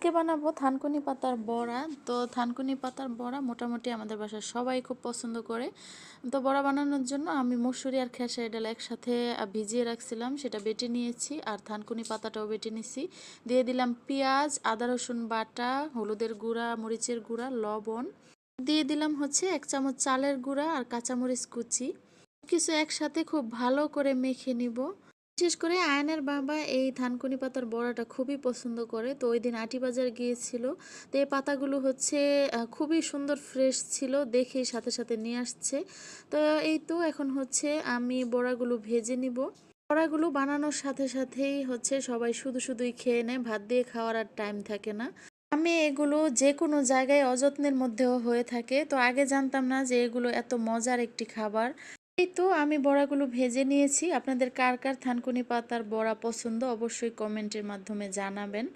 আজকে বানাবো থানকুনি পাতার বড়া। তো থানকুনি পাতার বড়া মোটামুটি আমাদের বাসায় সবাই খুব পছন্দ করে। তো বড়া বানানোর জন্য আমি মসুরি আর খেসারি ডাল একসাথে ভিজিয়ে রাখছিলাম, সেটা বেটে নিয়েছি। আর থানকুনি পাতাটাও বেটে নিয়েছি। দিয়ে দিলাম পেঁয়াজ, আদা রসুন বাটা, হলুদের গুঁড়া, মরিচের গুঁড়া, লবণ। দিয়ে দিলাম হচ্ছে 1 চামচ চালের গুঁড়া আর কাঁচামরিচ কুচি। কিছু একসাথে খুব ভালো করে মেখে নিব। বিশেষ করে আয়নের বাবা এই থানকুনি পাতার বড়াটা খুবই পছন্দ করে। তো ওই দিন আটি বাজার গিয়েছিল। তো এই পাতাগুলো হচ্ছে খুবই সুন্দর ফ্রেশ ছিল, দেখেই সাথে সাথে নিয়ে আসছে। তো এই তো এখন হচ্ছে আমি বড়াগুলো ভেজে নিব। বড়াগুলো বানানোর সাথে সাথেই হচ্ছে সবাই শুধু শুধুই খেয়ে নেয়, ভাত দিয়ে খাওয়ার আর টাইম থাকে না। আমি এগুলো যে কোনো জায়গায় অযত্নের মধ্যেও হয়ে থাকে। তো আগে জানতাম না যে এগুলো এত মজার একটি খাবার। এই তো আমি বড়াগুলো ভেজে নিয়েছি। আপনাদের কার কার থানকুনি পাতার বড়া পছন্দ অবশ্যই কমেন্টের মাধ্যমে জানাবেন।